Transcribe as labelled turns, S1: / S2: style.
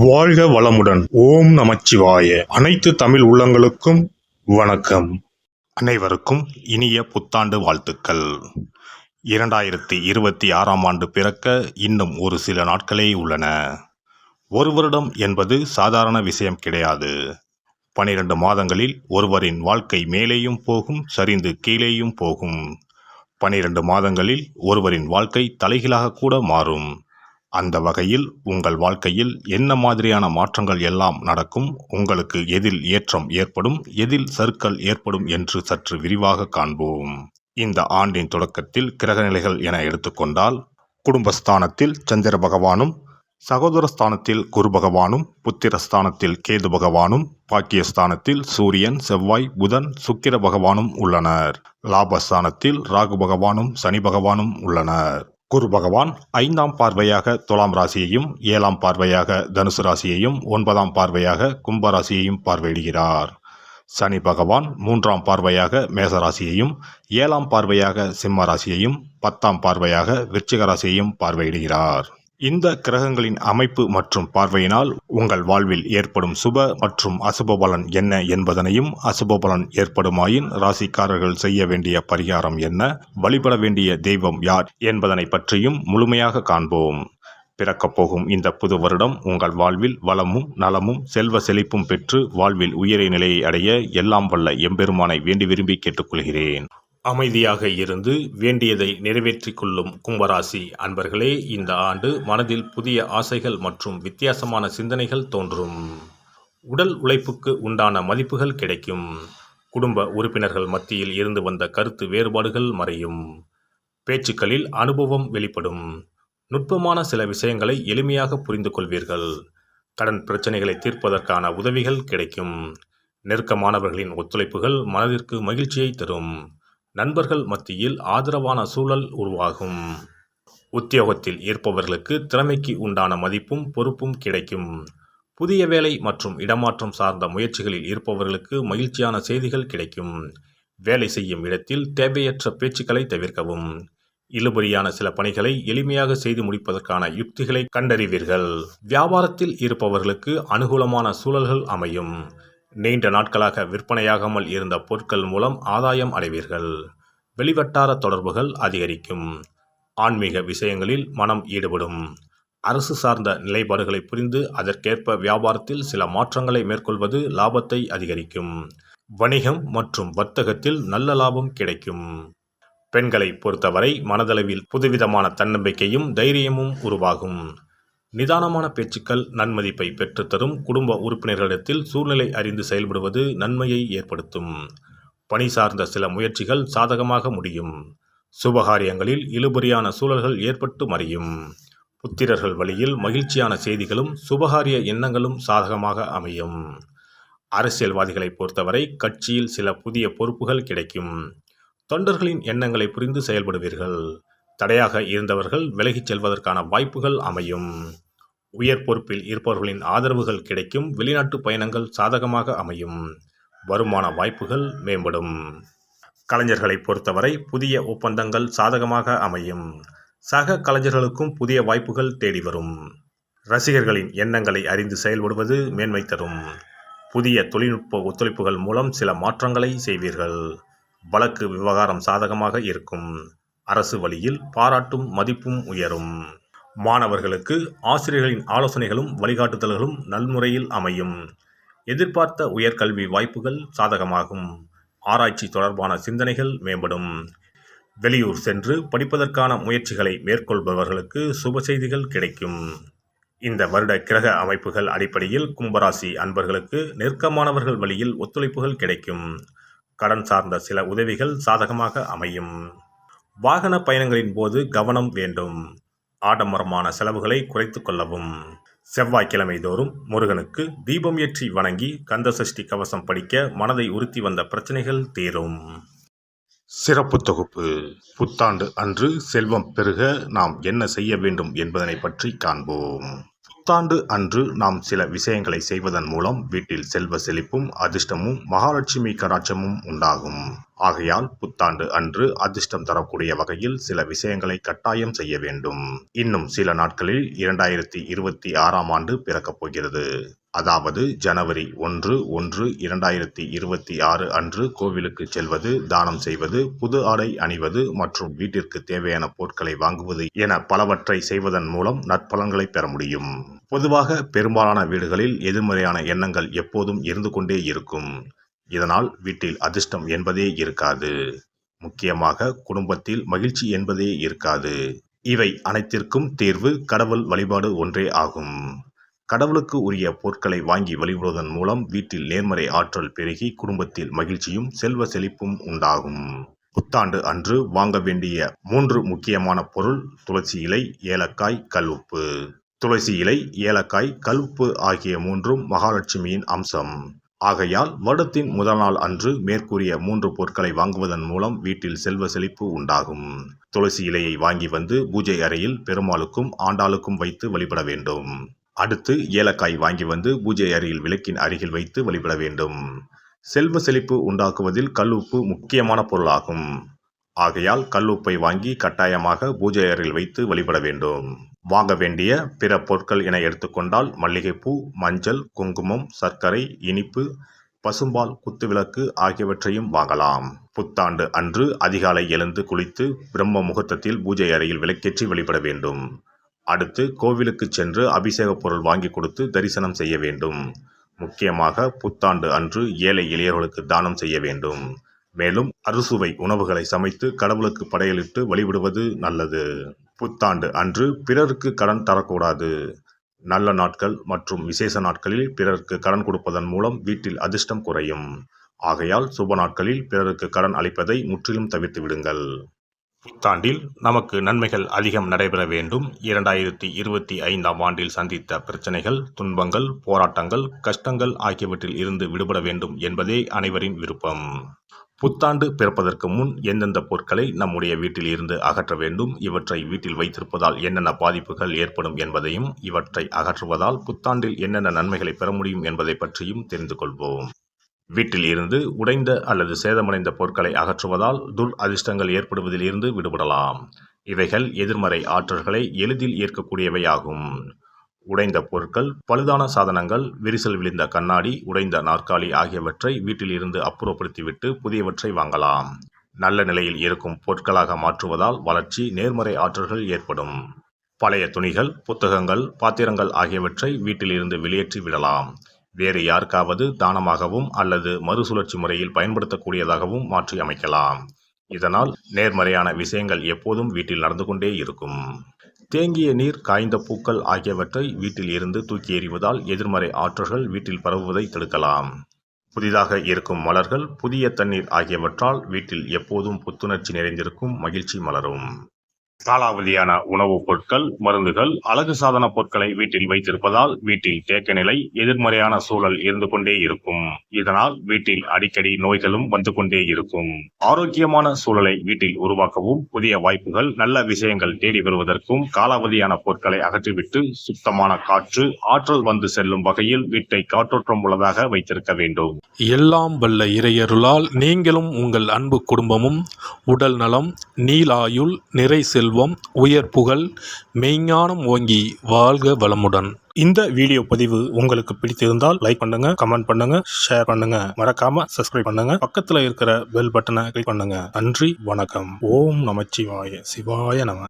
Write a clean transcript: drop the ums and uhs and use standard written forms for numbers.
S1: வாழ்க வளமுடன். ஓம் நமச்சிவாய. அனைத்து தமிழ் உள்ளங்களுக்கும் வணக்கம். அனைவருக்கும் இனிய புத்தாண்டு வாழ்த்துக்கள். 2026ஆம் ஆண்டு பிறக்க இன்னும் ஒரு சில நாட்களே உள்ளன. ஒரு வருடம் என்பது சாதாரண விஷயம் கிடையாது. 12 மாதங்களில் ஒருவரின் வாழ்க்கை மேலேயும் போகும், சரிந்து கீழேயும் போகும். 12 மாதங்களில் ஒருவரின் வாழ்க்கை தலைகீழாக கூட மாறும். அந்த வகையில் உங்கள் வாழ்க்கையில் என்ன மாதிரியான மாற்றங்கள் எல்லாம் நடக்கும், உங்களுக்கு எதில் ஏற்றம் ஏற்படும், எதில் சறுக்கல் ஏற்படும் என்று சற்று விரிவாக காண்போம். இந்த ஆண்டின் தொடக்கத்தில் கிரகநிலைகள் என எடுத்துக்கொண்டால், குடும்பஸ்தானத்தில் சந்திர பகவானும், சகோதரஸ்தானத்தில் குரு பகவானும், புத்திரஸ்தானத்தில் கேது பகவானும், பாக்கியஸ்தானத்தில் சூரியன், செவ்வாய், புதன், சுக்கிர பகவானும் உள்ளனர். லாபஸ்தானத்தில் ராகு பகவானும் சனி பகவானும் உள்ளனர். குரு பகவான் 5ஆம் பார்வையாக துலாம் ராசியையும், 7ஆம் பார்வையாக தனுசு ராசியையும், 9ஆம் பார்வையாக கும்ப ராசியையும் பார்வையிடுகிறார். சனி பகவான் 3ஆம் பார்வையாக மேச ராசியையும், 7ஆம் பார்வையாக சிம்ம ராசியையும், 10ஆம் பார்வையாக விருச்சிக ராசியையும் பார்வையிடுகிறார். இந்த கிரகங்களின் அமைப்பு மற்றும் பார்வையினால் உங்கள் வாழ்வில் ஏற்படும் சுப மற்றும் அசுப பலன் என்ன என்பதனையும், அசுப பலன் ஏற்படுமாயின் ராசிக்காரர்கள் செய்ய வேண்டிய பரிகாரம் என்ன, வழிபட வேண்டிய தெய்வம் யார் என்பதனை பற்றியும் முழுமையாக காண்போம். பிறக்கப் போகும் இந்த புது வருடம் உங்கள் வாழ்வில் வளமும் நலமும் செல்வ செழிப்பும் பெற்று வாழ்வில் உயரிய நிலையை அடைய எல்லாம் வல்ல எம்பெருமானை வேண்டி விரும்பி கேட்டுக்கொள்கிறேன். அமைதியாக இருந்து வேண்டியதை நிறைவேற்றிக் கொள்ளும் கும்பராசி அன்பர்களே, இந்த ஆண்டு மனதில் புதிய ஆசைகள் மற்றும் வித்தியாசமான சிந்தனைகள் தோன்றும். உடல் உழைப்புக்கு உண்டான மதிப்புகள் கிடைக்கும். குடும்ப உறுப்பினர்கள் மத்தியில் இருந்து வந்த கருத்து வேறுபாடுகள் மறையும். பேச்சுக்களில் அனுபவம் வெளிப்படும். நுட்பமான சில விஷயங்களை எளிமையாக புரிந்து கொள்வீர்கள். கடன் பிரச்சனைகளை தீர்ப்பதற்கான உதவிகள் கிடைக்கும். நெருக்கமானவர்களின் ஒத்துழைப்புகள் மனதிற்கு மகிழ்ச்சியை தரும். நண்பர்கள் மத்தியில் ஆதரவான சூழல் உருவாகும். உத்தியோகத்தில் இருப்பவர்களுக்கு திறமைக்கு உண்டான மதிப்பும் பொறுப்பும் கிடைக்கும். புதிய வேலை மற்றும் இடமாற்றம் சார்ந்த முயற்சிகளில் இருப்பவர்களுக்கு மகிழ்ச்சியான செய்திகள் கிடைக்கும். வேலை செய்யும் இடத்தில் தேவையற்ற பேச்சுக்களை தவிர்க்கவும். இழுபறியான சில பணிகளை எளிமையாக செய்து முடிப்பதற்கான யுக்திகளை கண்டறிவீர்கள். வியாபாரத்தில் இருப்பவர்களுக்கு அனுகூலமான சூழல்கள் அமையும். நீண்ட நாட்களாக விற்பனையாகாமல் இருந்த பொருட்கள் மூலம் ஆதாயம் அடைவீர்கள். வெளிவட்டார தொடர்புகள் அதிகரிக்கும். ஆன்மீக விஷயங்களில் மனம் ஈடுபடும். அரசு சார்ந்த நிலைப்பாடுகளை புரிந்து அதற்கேற்ப வியாபாரத்தில் சில மாற்றங்களை மேற்கொள்வது லாபத்தை அதிகரிக்கும். வணிகம் மற்றும் வர்த்தகத்தில் நல்ல லாபம் கிடைக்கும். பெண்களை பொறுத்தவரை மனதளவில் புதுவிதமான தன்னம்பிக்கையும் தைரியமும் உருவாகும். நிதானமான பேச்சுக்கள் நன்மதிப்பை பெற்றுத்தரும். குடும்ப உறுப்பினர்களிடத்தில் சூழ்நிலை அறிந்து செயல்படுவது நன்மையை ஏற்படுத்தும். பணி சார்ந்த சில முயற்சிகள் சாதகமாக முடியும். சுபகாரியங்களில் இழுபறியான சூழல்கள் ஏற்பட்டு மறையும். புத்திரர்கள் வழியில் மகிழ்ச்சியான செய்திகளும் சுபகாரிய எண்ணங்களும் சாதகமாக அமையும். அரசியல்வாதிகளை பொறுத்தவரை கட்சியில் சில புதிய பொறுப்புகள் கிடைக்கும். தொண்டர்களின் எண்ணங்களை புரிந்து செயல்படுவீர்கள். தடையாக இருந்தவர்கள் விலகிச் செல்வதற்கான வாய்ப்புகள் அமையும். உயர் பொறுப்பில் இருப்பவர்களின் ஆதரவுகள் கிடைக்கும். வெளிநாட்டு பயணங்கள் சாதகமாக அமையும். வருமான வாய்ப்புகள் மேம்படும். கலைஞர்களை பொறுத்தவரை புதிய ஒப்பந்தங்கள் சாதகமாக அமையும். சக கலைஞர்களுக்கும் புதிய வாய்ப்புகள் தேடி வரும். ரசிகர்களின் எண்ணங்களை அறிந்து செயல்படுவது மேன்மை தரும். புதிய தொழில்நுட்ப ஒத்துழைப்புகள் மூலம் சில மாற்றங்களை செய்வீர்கள். வழக்கு விவகாரம் சாதகமாக இருக்கும். அரசு வழியில் பாராட்டும் மதிப்பும் உயரும். மாணவர்களுக்கு ஆசிரியர்களின் ஆலோசனைகளும் வழிகாட்டுதல்களும் நல்முறையில் அமையும். எதிர்பார்த்த உயர்கல்வி வாய்ப்புகள் சாதகமாகும். ஆராய்ச்சி தொடர்பான சிந்தனைகள் மேம்படும். வெளியூர் சென்று படிப்பதற்கான முயற்சிகளை மேற்கொள்பவர்களுக்கு சுப செய்திகள் கிடைக்கும். இந்த வருட கிரக அமைப்புகள் அடிப்படையில் கும்பராசி அன்பர்களுக்கு நெருக்கமானவர்கள் வழியில் ஒத்துழைப்புகள் கிடைக்கும். கடன் சார்ந்த சில உதவிகள் சாதகமாக அமையும். வாகன பயணங்களின் போது கவனம் வேண்டும். ஆடம்பரமான செலவுகளை குறைத்து கொள்ளவும். செவ்வாய்க்கிழமை தோறும் முருகனுக்கு தீபம் ஏற்றி வணங்கி கந்த சஷ்டி கவசம் படிக்க மனதை உறுத்தி வந்த பிரச்சனைகள் தீரும். சிறப்பு தொகுப்பு. புத்தாண்டு அன்று செல்வம் பெருக நாம் என்ன செய்ய வேண்டும் என்பதனை பற்றி காண்போம். புத்தாண்டு அன்று நாம் சில விஷயங்களை செய்வதன் மூலம் வீட்டில் செல்வ செழிப்பும் அதிர்ஷ்டமும் மகாலட்சுமி கடாட்சமும் உண்டாகும். ஆகையால் புத்தாண்டு அன்று அதிர்ஷ்டம் தரக்கூடிய வகையில் சில விஷயங்களை கட்டாயம் செய்ய வேண்டும். இன்னும் சில நாட்களில் 2026ஆம் ஆண்டு பிறக்கப் போகிறது. அதாவது ஜனவரி 1/1/2026 அன்று கோவிலுக்கு செல்வது, தானம் செய்வது, புது ஆடை அணிவது மற்றும் வீட்டிற்கு தேவையான பொருட்களை வாங்குவது என பலவற்றை செய்வதன் மூலம் நற்பலன்களை பெற முடியும். பொதுவாக பெரும்பாலான வீடுகளில் எதிர்மறையான எண்ணங்கள் எப்போதும் இருந்து கொண்டே இருக்கும். இதனால் வீட்டில் அதிர்ஷ்டம் என்பதே இருக்காது. முக்கியமாக குடும்பத்தில் மகிழ்ச்சி என்பதே இருக்காது. இவை அனைத்திற்கும் தீர்வு கடவுள் வழிபாடு ஒன்றே ஆகும். கடவுளுக்கு உரிய பொருட்களை வாங்கி வழிபடுவதன் மூலம் வீட்டில் நேர்மறை ஆற்றல் பெருகி குடும்பத்தில் மகிழ்ச்சியும் செல்வ செழிப்பும் உண்டாகும். புத்தாண்டு அன்று வாங்க வேண்டிய 3 முக்கியமான பொருள்: துளசி இலை, ஏலக்காய், கல்உப்பு. துளசி இலை, ஏலக்காய், கல்உப்பு ஆகிய 3ம் மகாலட்சுமியின் அம்சம். ஆகையால் வருடத்தின் முதல் நாள் அன்று மேற்கூறிய 3 பொருட்களை வாங்குவதன் மூலம் வீட்டில் செல்வ செழிப்பு உண்டாகும். துளசி இலையை வாங்கி வந்து பூஜை அறையில் பெருமாளுக்கும் ஆண்டாளுக்கும் வைத்து வழிபட வேண்டும். அடுத்து ஏலக்காய் வாங்கி வந்து பூஜை அறையில் விளக்கின் அருகில் வைத்து வழிபட வேண்டும். செல்வ செழிப்பு உண்டாக்குவதில் கல்உப்பு முக்கியமான பொருளாகும். ஆகையால் கல்உப்பை வாங்கி கட்டாயமாக பூஜை அறையில் வைத்து வழிபட வேண்டும். வாங்க வேண்டிய பிற பொருட்கள் என எடுத்துக்கொண்டால் மல்லிகைப்பூ, மஞ்சள், குங்குமம், சர்க்கரை, இனிப்பு, பசும்பால், குத்துவிளக்கு ஆகியவற்றையும் வாங்கலாம். புத்தாண்டு அன்று அதிகாலை எழுந்து குளித்து பிரம்ம முகூர்த்தத்தில் பூஜை அறையில் விளக்கேற்றி வழிபட வேண்டும். அடுத்து கோவிலுக்கு சென்று அபிஷேக பொருள் வாங்கி கொடுத்து தரிசனம் செய்ய வேண்டும். முக்கியமாக புத்தாண்டு அன்று ஏழை எளியவர்களுக்கு தானம் செய்ய வேண்டும். மேலும் அறுசுவை உணவுகளை சமைத்து கடவுளுக்கு படையலிட்டு வழிபடுவது நல்லது. புத்தாண்டு அன்று பிறருக்கு கடன் தரக்கூடாது. நல்ல நாட்கள் மற்றும் விசேஷ நாட்களில் பிறருக்கு கடன் கொடுப்பதன் மூலம் வீட்டில் அதிர்ஷ்டம் குறையும். ஆகையால் சுப நாட்களில் பிறருக்கு கடன் அளிப்பதை முற்றிலும் தவிர்த்து விடுங்கள். புத்தாண்டில் நமக்கு நன்மைகள் அதிகம் நடைபெற வேண்டும். 2025ஆம் ஆண்டில் சந்தித்த பிரச்சனைகள், துன்பங்கள், போராட்டங்கள், கஷ்டங்கள் ஆகியவற்றில் இருந்து விடுபட வேண்டும் என்பதே அனைவரின் விருப்பம். புத்தாண்டு பிறப்பதற்கு முன் எந்தெந்த பொருட்களை நம்முடைய வீட்டில் இருந்து அகற்ற வேண்டும், இவற்றை வீட்டில் வைத்திருப்பதால் என்னென்ன பாதிப்புகள் ஏற்படும் என்பதையும், இவற்றை அகற்றுவதால் புத்தாண்டில் என்னென்ன நன்மைகளை பெற முடியும் என்பதை பற்றியும் தெரிந்து கொள்வோம். வீட்டில் இருந்து உடைந்த அல்லது சேதமடைந்த பொருட்களை அகற்றுவதால் துர் அதிர்ஷ்டங்கள் ஏற்படுவதில் இருந்து விடுபடலாம். இவைகள் எதிர்மறை ஆற்றல்களை எளிதில் ஈர்க்கக்கூடியவையாகும். உடைந்த பொருட்கள், பழுதான சாதனங்கள், விரிசல் விழுந்த கண்ணாடி, உடைந்த நாற்காலி ஆகியவற்றை வீட்டில் இருந்து அப்புறப்படுத்திவிட்டு புதியவற்றை வாங்கலாம். நல்ல நிலையில் இருக்கும் பொருட்களாக மாற்றுவதால் வளர்ச்சி, நேர்மறை ஆற்றல்கள் ஏற்படும். பழைய துணிகள், புத்தகங்கள், பாத்திரங்கள் ஆகியவற்றை வீட்டில் இருந்து வெளியேற்றி விடலாம். வேறு யாருக்காவது தானமாகவும் அல்லது மறுசுழற்சி முறையில் பயன்படுத்தக்கூடியதாகவும் மாற்றி அமைக்கலாம். இதனால் நேர்மறையான விஷயங்கள் எப்போதும் வீட்டில் நடந்து கொண்டே இருக்கும். தேங்கிய நீர், காய்ந்த பூக்கள் ஆகியவற்றை வீட்டில் இருந்து தூக்கி எறிவதால் எதிர்மறை ஆற்றல்கள் வீட்டில் பரவுவதை தடுக்கலாம். புதிதாக இருக்கும் மலர்கள், புதிய தண்ணீர் ஆகியவற்றால் வீட்டில் எப்போதும் புத்துணர்ச்சி நிறைந்திருக்கும், மகிழ்ச்சி மலரும். காலாவதியான உணவுப் பொருட்கள், மருந்துகள், அழகு சாதன பொருட்களை வீட்டில் வைத்திருப்பதால் வீட்டில் தேக்க நிலை, எதிர்மறையான சூழல் இருந்து கொண்டே இருக்கும். இதனால் வீட்டில் அடிக்கடி நோய்களும் வந்து கொண்டே இருக்கும். ஆரோக்கியமான சூழலை வீட்டில் உருவாக்கவும், புதிய வாய்ப்புகள், நல்ல விஷயங்கள் தேடி வருவதற்கும் காலாவதியான பொருட்களை அகற்றிவிட்டு சுத்தமான காற்று, ஆற்றல் வந்து செல்லும் வகையில் வீட்டை காற்றோட்டம் உள்ளதாக வைத்திருக்க வேண்டும்.
S2: எல்லாம் வல்ல இறையருளால் நீங்களும் உங்கள் அன்பு குடும்பமும் உடல் நலம், நீலாயுள், நிறை செல்வம், உயர் புகழ், மெய்ஞானம் ஓங்கி வாழ்க வளமுடன். இந்த வீடியோ பதிவு உங்களுக்கு பிடித்திருந்தால் லைக் பண்ணுங்க, கமெண்ட் பண்ணுங்க, ஷேர் பண்ணுங்க, மறக்காம சப்ஸ்கிரைப் பண்ணுங்க, பக்கத்துல இருக்கிற பெல் பட்டனை கிளிக் பண்ணுங்க. நன்றி, வணக்கம். ஓம் நமச்சிவாய. சிவாய நம.